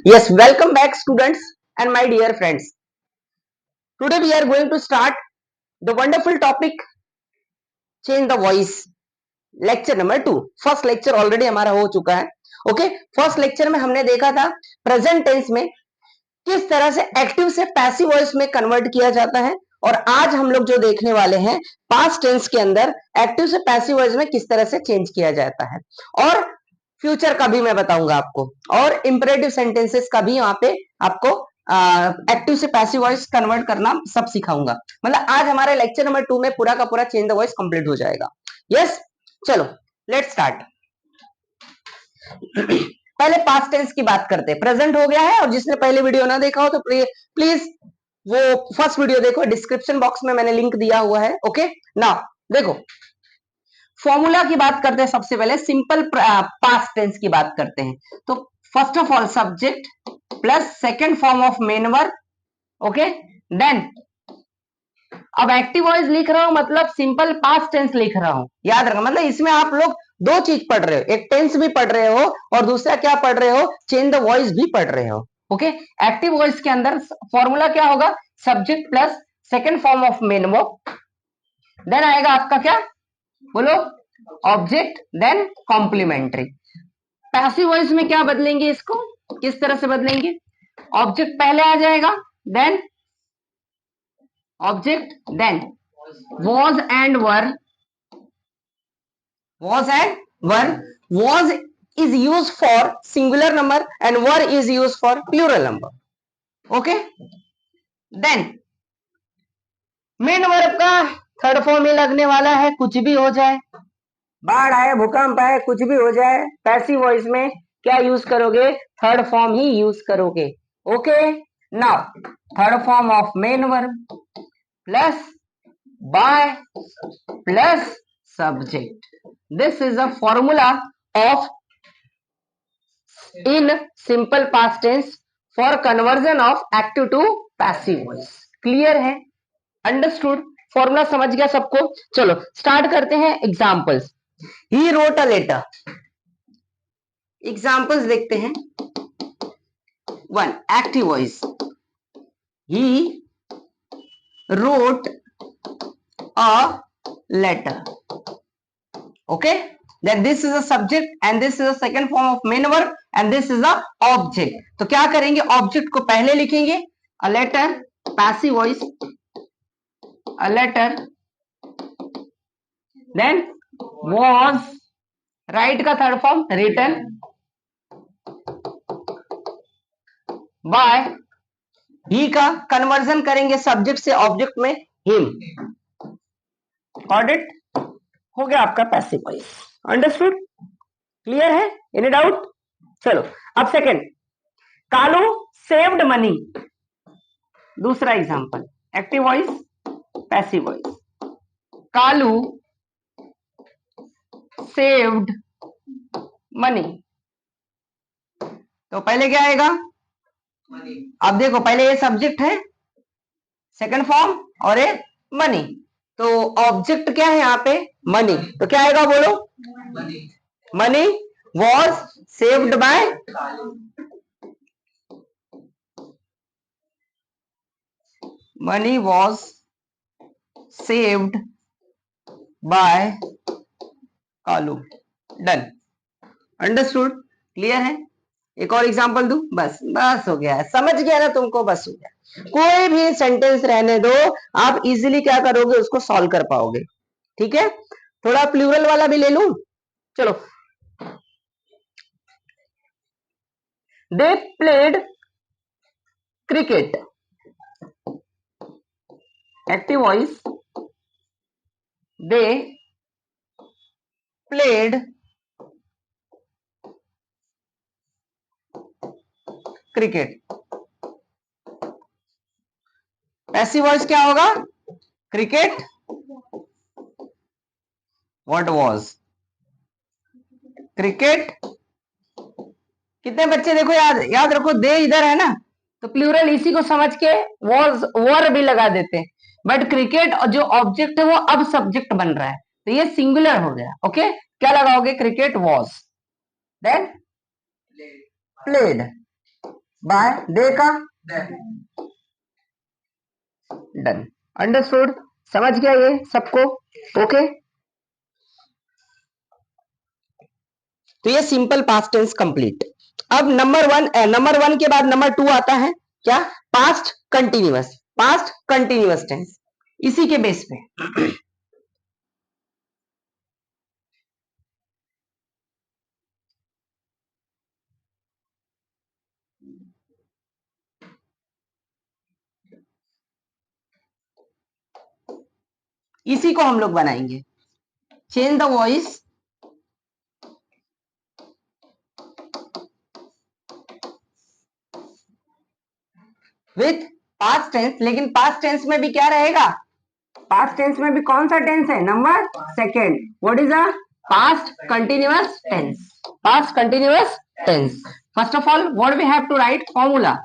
Yes, welcome back students and my dear friends. Today we are going to start the wonderful topic change the voice lecture number 2. First lecture already हमारा हो चुका है. Okay, first lecture में हमने देखा था present tense में किस तरह से एक्टिव से पैसिव वॉइस में कन्वर्ट किया जाता है और आज हम लोग जो देखने वाले हैं पास्ट टेंस के अंदर एक्टिव से पैसिव वॉइस में किस तरह से चेंज किया जाता है और फ्यूचर का भी मैं बताऊंगा आपको और इंपरेटिव सेंटेंसेस का भी यहाँ पे आपको एक्टिव से पैसिव वॉइस कन्वर्ट करना सब सिखाऊंगा. मतलब आज हमारे लेक्चर नंबर 2 में पूरा का पूरा चेंज द वॉइस कंप्लीट हो जाएगा. यस, चलो लेट्स स्टार्ट. पहले पास्ट टेंस की बात करते हैं. प्रेजेंट हो गया है और जिसने पहले वीडियो ना देखा हो तो प्लीज वो फर्स्ट वीडियो देखो, डिस्क्रिप्शन बॉक्स में मैंने लिंक दिया हुआ है. ओके, नाउ देखो फॉर्मूला की बात करते हैं. सबसे पहले सिंपल पास्ट टेंस की बात करते हैं. तो first of all subject plus second form of main verb. Okay, then अब एक्टिव वॉइस लिख रहा हूं मतलब सिंपल पास्ट टेंस लिख रहा हूं. याद रखना, मतलब इसमें आप लोग दो चीज पढ़ रहे हो, एक टेंस भी पढ़ रहे हो और दूसरा क्या पढ़ रहे हो, चेंज द वॉइस भी पढ़ रहे हो. ओके, एक्टिव वॉइस के अंदर फॉर्मूला क्या होगा, subject plus second form of main verb, then आएगा आपका क्या बोलो, object, then complementary. Passive voice में क्या बदलेंगे, इसको किस तरह से बदलेंगे, ऑब्जेक्ट पहले आ जाएगा, then object, then was and were. Was and were. Was is used for singular number and were is used for plural number. Okay, then main verb का थर्ड फॉर्म ही लगने वाला है. कुछ भी हो जाए, बाढ़ आए, भूकंप आए, कुछ भी हो जाए, पैसिव वॉइस में क्या यूज करोगे, थर्ड फॉर्म ही यूज करोगे. Okay, now third form of main verb plus by plus subject. This is a formula of in simple past tense for conversion of active to passive voice. Clear है, understood, formula समझ गया सबको. चलो start करते हैं examples. He wrote a letter. Examples देखते हैं. One, active voice. He wrote a letter. Okay, then this is a subject and this is a second form of main verb and this is a object. तो क्या करेंगे, object को पहले लिखेंगे, a letter, passive voice, a letter, then was, right का third form written, by, ही का conversion करेंगे subject से ऑब्जेक्ट में, him. Got it? हो गया आपका पैसिव वॉइस. अंडरस्टूड, क्लियर है, एनी डाउट. चलो अब सेकंड, कालू सेव्ड मनी. दूसरा example, active voice passive voice. Kalu saved money. तो पहले क्या आएगा, अब देखो पहले ये सब्जेक्ट है, सेकंड फॉर्म और ये मनी. तो ऑब्जेक्ट क्या है यहाँ पे, मनी. तो क्या आएगा बोलो, money was saved by, money was saved by Kalu. Done, understood, clear है. एक और एग्जांपल दूं, बस बस हो गया है, समझ गया ना तुमको, बस हो गया. कोई भी सेंटेंस रहने दो, आप इजीली क्या करोगे, उसको सॉल्व कर पाओगे. ठीक है, थोड़ा प्लूरल वाला भी ले लूं. चलो, दे प्लेड क्रिकेट. एक्टिव वॉइस, दे प्लेड क्रिकेट. पैसिव वॉइस क्या होगा, क्रिकेट व्हाट वाज, क्रिकेट. कितने बच्चे देखो, याद रखो, दे इधर है ना, तो प्लूरल इसी को समझ के वॉज वर भी लगा देते हैं. बट क्रिकेट और जो ऑब्जेक्ट है वो अब सब्जेक्ट बन रहा है, तो ये सिंगुलर हो गया. ओके, क्या लगाओगे, cricket was, then played. By they का डन। अंडरस्टूड, समझ गया ये सबको? ओके, तो ये सिंपल पास्ट टेंस कंप्लीट। अब नंबर वन के बाद नंबर टू आता है क्या? Past continuous. Past continuous tense इसी के बेस पे इसी को हम लोग बनाएंगे। Change the voice with past tense, लेकिन पास्ट टेंस में भी क्या रहेगा? पास्ट टेंस में भी कौन सा टेंस है? Number second. What is a past continuous tense? Past continuous tense, first of all what we have to write? Formula.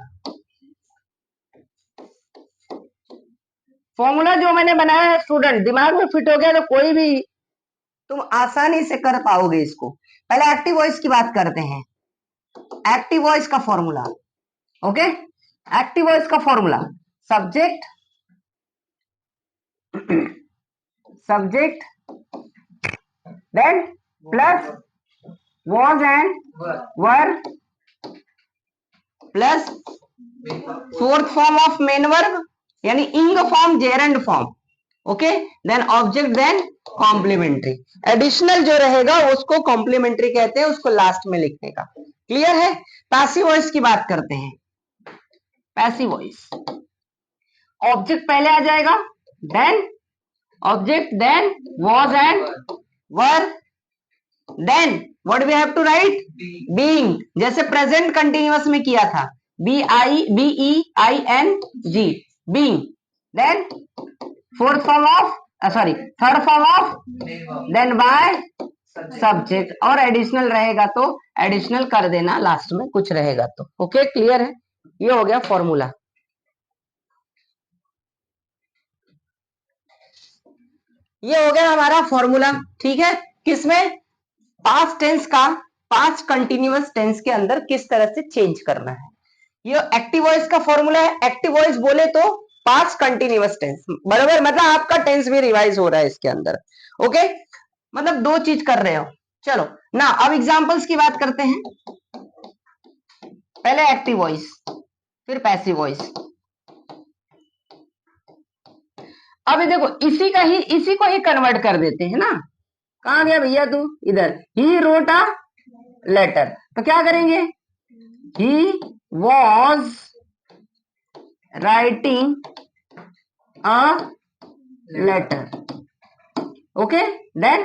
Formula जो मैंने बनाया है स्टूडेंट, दिमाग में फिट हो गया तो कोई भी तुम आसानी से कर पाओगे इसको। पहले एक्टिव वॉइस की बात करते हैं। एक्टिव वॉइस का फॉर्मूला, ओके? एक्टिव वॉइस का formula, subject subject then plus was and were plus fourth form of main verb यानी ing form, gerund form, okay? Then object, then complementary. Additional जो रहेगा उसको कॉम्प्लीमेंट्री कहते हैं, उसको last में लिखने का। क्लियर है? पैसिव वॉइस की बात करते हैं। पैसिव वॉइस, ऑब्जेक्ट पहले आ जाएगा, then object, then was and were, then what we have to write? Being, जैसे प्रेजेंट कंटिन्यूअस में किया था, BEING, being. Then fourth form of third form of, then by subject, और एडिशनल रहेगा तो एडिशनल कर देना लास्ट में कुछ रहेगा तो। ओके, क्लियर है? ये हो गया फॉर्मूला। ये हो गया हमारा फॉर्मूला, ठीक है? किसमें? पास्ट टेंस का पास्ट कंटिन्यूअस टेंस के अंदर किस तरह से चेंज करना है। ये एक्टिव वॉइस का फॉर्मूला है। एक्टिव वॉइस बोले तो पास्ट कंटिन्यूअस टेंस, बराबर? मतलब आपका टेंस भी रिवाइज हो रहा है इसके अंदर, ओके? मतलब दो चीज कर रहे हो। चलो ना, अब एग्जांपल्स की बात करते हैं। पहले एक्टिव वॉइस, फिर पैसिव वॉइस। अब देखो, इसी को ही कन्वर्ट कर देते हैं ना। कहां गया भैया तू? इधर। ही रोट अ लेटर, तो क्या करेंगे? He was writing a letter, okay? Then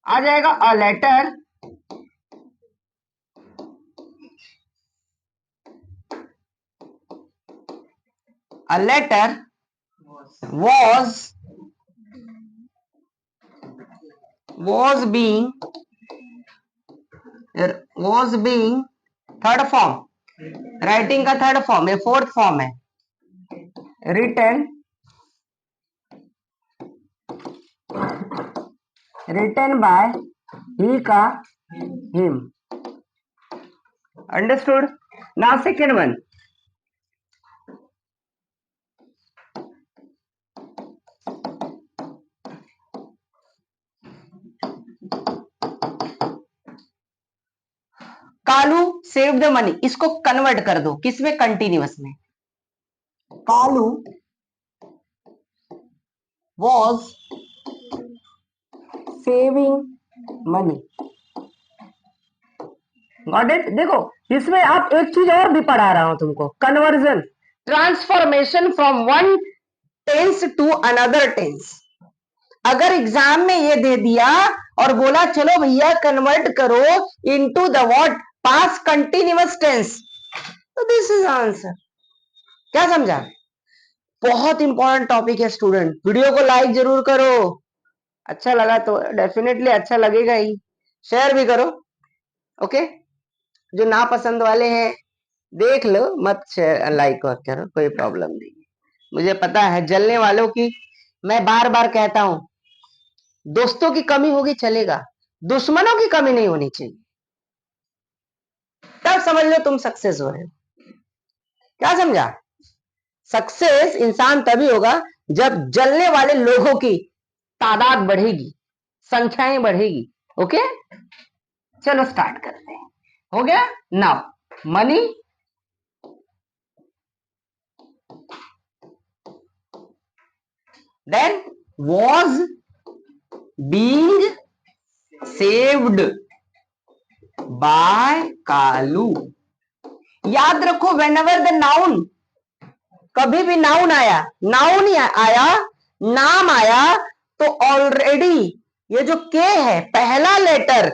आ जाएगा a letter was being third form, writing का थर्ड फॉर्म है, फोर्थ फॉर्म है, रिटन बाय ही का him. Understood? Now second one, Kalu save the money, इसको कन्वर्ट कर दो किसमें? कंटिन्यूअस में। Kalu was saving money, got it? देखो, इसमें आप एक चीज और भी पढ़ा रहा हूं तुमको, conversion, transformation from one tense to another tense. अगर एग्जाम में ये दे दिया और बोला चलो भैया कन्वर्ट करो into the what? Past continuous tense, तो दिस इज आंसर। क्या समझा? बहुत इंपॉर्टेंट टॉपिक है स्टूडेंट। वीडियो को लाइक जरूर करो, अच्छा लगा तो डेफिनेटली अच्छा लगेगा ही, शेयर भी करो, ओके? जो ना पसंद वाले हैं देख लो, मत शेयर लाइक करो, कोई प्रॉब्लम नहीं। मुझे पता है जलने वालों की, मैं बार बार कहता हूं, दोस्तों की कमी होगी चलेगा, दुश्मनों की कमी नहीं होनी चाहिए। तब समझ लो तुम सक्सेस हो रहे हो। क्या समझा? सक्सेस इंसान तभी होगा जब जलने वाले लोगों की तादाद बढ़ेगी, संख्याएं बढ़ेगी। ओके, चलो स्टार्ट करते हैं। हो गया? Now money then was being saved by Kalu. याद रखो, whenever the noun, कभी भी नाउन आया, नाउन आया, नाम आया, तो ऑलरेडी ये जो के है पहला लेटर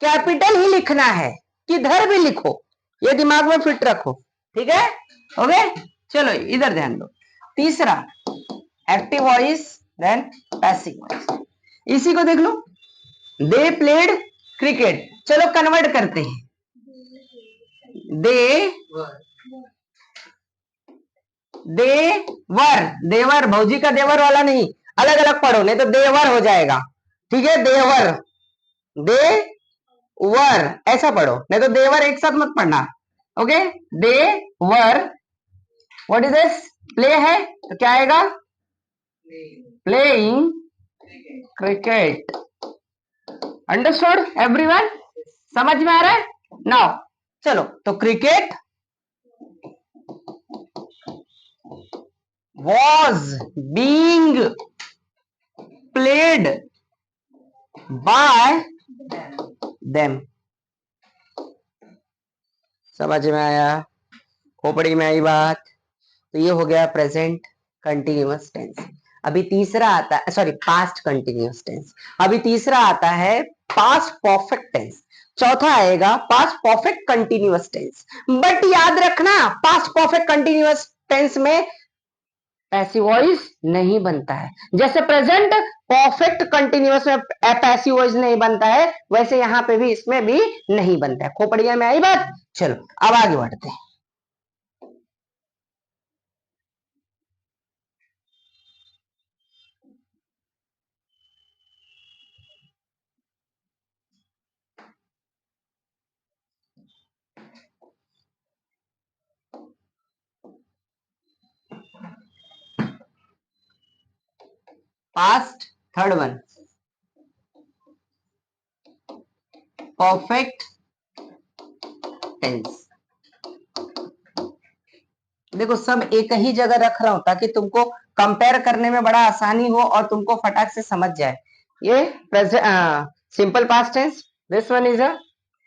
कैपिटल ही लिखना है, किधर भी लिखो, ये दिमाग में फिट रखो। ठीक है? ओके, चलो इधर ध्यान दो। तीसरा active voice then passive voice, इसी को देख लो। दे प्लेड क्रिकेट, चलो कन्वर्ट करते हैं। देवर, भौजी का देवर वाला नहीं, अलग अलग पढ़ो, नहीं तो देवर हो जाएगा। ठीक है? देवर, देवर ऐसा पढ़ो, नहीं तो देवर एक साथ मत पढ़ना। ओके, देवर। What is this? प्ले है तो क्या आएगा? Playing cricket. Understood everyone? समझ में आ रहा है? नाउ चलो, तो cricket was being played by them। समझ में आया? खोपड़ी में आई बात? तो ये हो गया प्रेजेंट कंटिन्यूअस टेंस। अभी तीसरा आता है, सॉरी, पास्ट कंटिन्यूअस टेंस। अभी तीसरा आता है पास्ट परफेक्ट टेंस। चौथा आएगा past perfect continuous tense. But याद रखना, पास्ट परफेक्ट कंटिन्यूअस टेंस में पैसिव वॉइस नहीं बनता है। जैसे प्रेजेंट परफेक्ट कंटिन्यूअस में पैसिव वॉइस नहीं बनता है, वैसे यहां पे भी इसमें भी नहीं बनता है। खोपड़िया में आई बात? चलो अब आगे बढ़ते हैं। Past, third one, perfect tense. देखो सब एक ही जगह रख रहा हूं ताकि तुमको कंपेयर करने में बड़ा आसानी हो और तुमको फटाक से समझ जाए। ये simple past tense, this one is a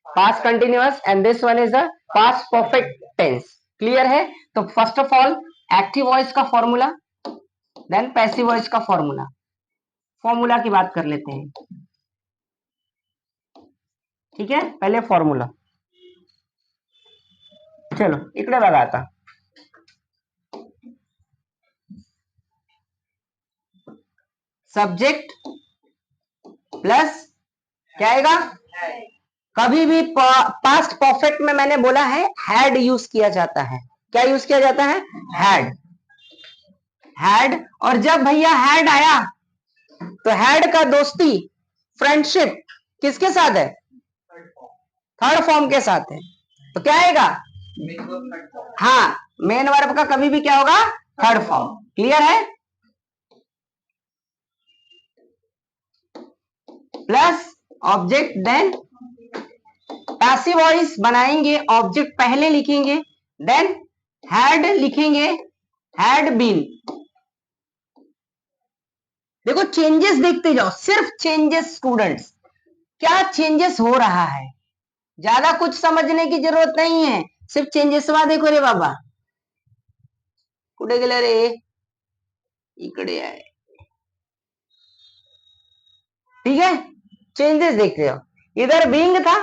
past continuous and this one is a past perfect tense. Clear है? तो first of all active voice का फॉर्मूला, देन पैसिव वॉइस का फॉर्मूला। फॉर्मूला की बात कर लेते हैं। ठीक है, पहले फॉर्मूला। चलो इकडे बघा आता, सब्जेक्ट प्लस क्या आएगा? कभी भी पास्ट परफेक्ट में मैंने बोला है हैड यूज किया जाता है। क्या यूज किया जाता है? हैड। हैड, और जब भैया हैड आया तो हैड का दोस्ती, फ्रेंडशिप किसके साथ है? थर्ड फॉर्म के साथ है। तो क्या आएगा? हाँ, मेन वर्ब का कभी भी क्या होगा? Third form. क्लियर है? Plus object, then passive voice बनाएंगे, ऑब्जेक्ट पहले लिखेंगे, देन हैड लिखेंगे, हैड बीन। देखो चेंजेस देखते जाओ, सिर्फ चेंजेस स्टूडेंट्स, क्या चेंजेस हो रहा है। ज्यादा कुछ समझने की जरूरत नहीं है, सिर्फ चेंजेस वा देखो रे बाबा। कुठे गेला रे? इकडे आहे। ठीक है, चेंजेस देखते जाओ। इधर बीइंग था,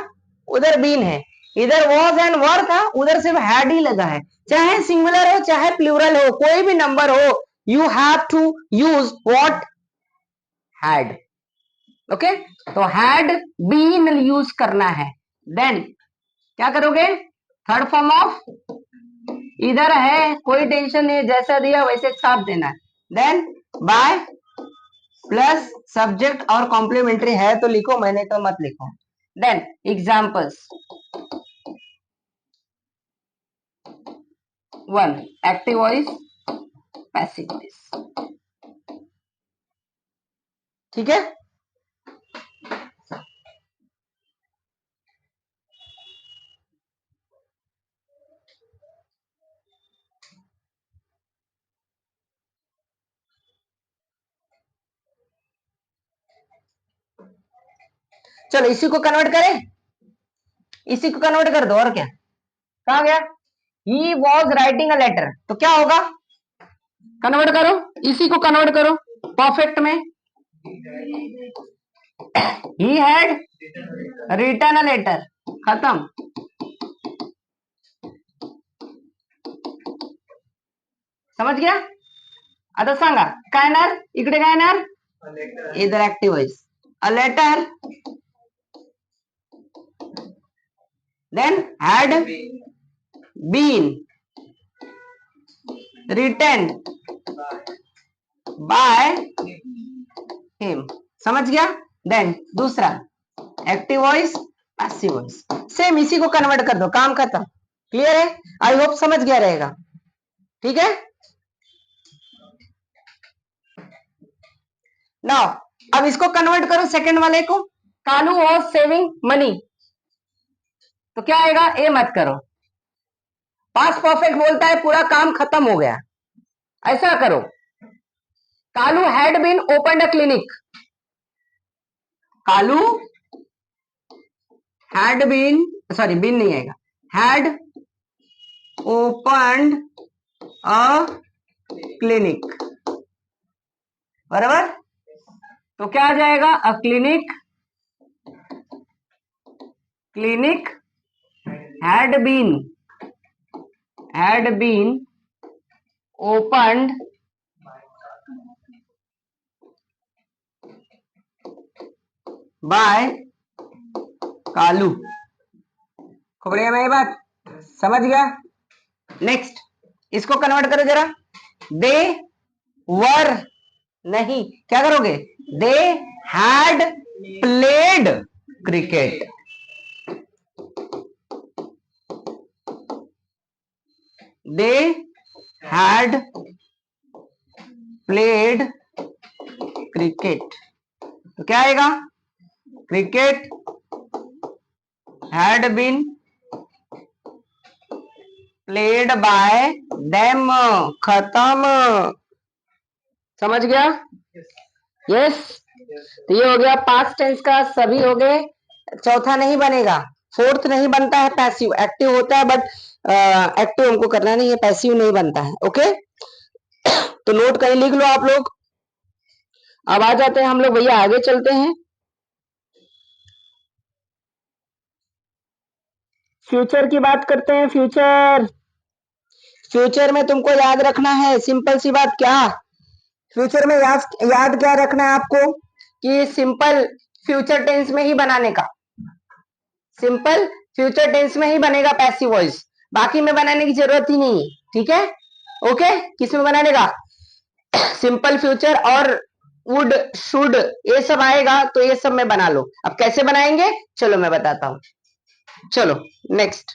उधर बीन है। इधर वॉज एंड वर था, उधर सिर्फ हैड ही लगा है। चाहे सिंगुलर हो चाहे प्लूरल हो, कोई भी नंबर हो, you have to use what? Had. Okay, तो हैड बीन यूज करना है। देन क्या करोगे? थर्ड फॉर्म ऑफ, इधर है कोई टेंशन नहीं, जैसा दिया वैसे छाप देना है। देन बाय प्लस सब्जेक्ट और कॉम्प्लीमेंट्री है तो लिखो, मैंने तो मत लिखो। Then examples, one active voice, passive voice. ठीक है, चलो इसी को कन्वर्ट करें, इसी को कन्वर्ट कर दो, और क्या, कहा गया, he was writing a letter, तो क्या होगा, कन्वर्ट करो, इसी को कन्वर्ट करो परफेक्ट में, he had written a letter, खत्म। समझ गया, आता सांगा, काय येणार इकडे, काय येणार, इधर active voice, a letter, then had been written by him, समझ गया। देन दूसरा active voice, passive voice, same इसी को कन्वर्ट कर दो, काम खत्म। क्लियर है, आई होप समझ गया रहेगा। ठीक है, नाउ अब इसको कन्वर्ट करो सेकंड वाले को, कालू वॉज सेविंग मनी, तो क्या आएगा, ए मत करो, पास्ट परफेक्ट बोलता है पूरा काम खत्म हो गया, ऐसा करो, Kalu had been open a clinic, Kalu had been, sorry been नहीं आएगा, हैड ओपन अ क्लिनिक, बराबर, तो क्या आ जाएगा, a clinic, clinic had been opened by Kalu. बढ़िया में ये बात समझ गया। नेक्स्ट इसको कन्वर्ट करो जरा, दे वर, नहीं क्या करोगे, they had played cricket, they had played cricket, तो क्या आएगा, cricket had been played by them, खत्म। समझ गया, यस। तो ये हो गया पास्ट टेंस का, सभी हो गए। चौथा नहीं बनेगा, फोर्थ नहीं बनता है, पैसिव, एक्टिव होता है बट एक्टिव हमको करना नहीं है, पैसिव नहीं बनता है। ओके, तो नोट कहीं लिख लो आप लोग। अब आ जाते हैं हम लोग भैया, आगे चलते हैं, फ्यूचर की बात करते हैं। फ्यूचर, फ्यूचर में तुमको याद रखना है सिंपल सी बात, क्या फ्यूचर में याद क्या रखना है आपको, कि सिंपल फ्यूचर टेंस में ही बनाने का, सिंपल फ्यूचर टेंस में ही बनेगा पैसिव वॉइस, बाकी में बनाने की जरूरत ही नहीं है। ठीक है, ओके, किस में बनाने का, सिंपल फ्यूचर और वुड शुड ये सब आएगा, तो ये सब में बना लो। अब कैसे बनाएंगे, चलो मैं बताता हूं, चलो नेक्स्ट।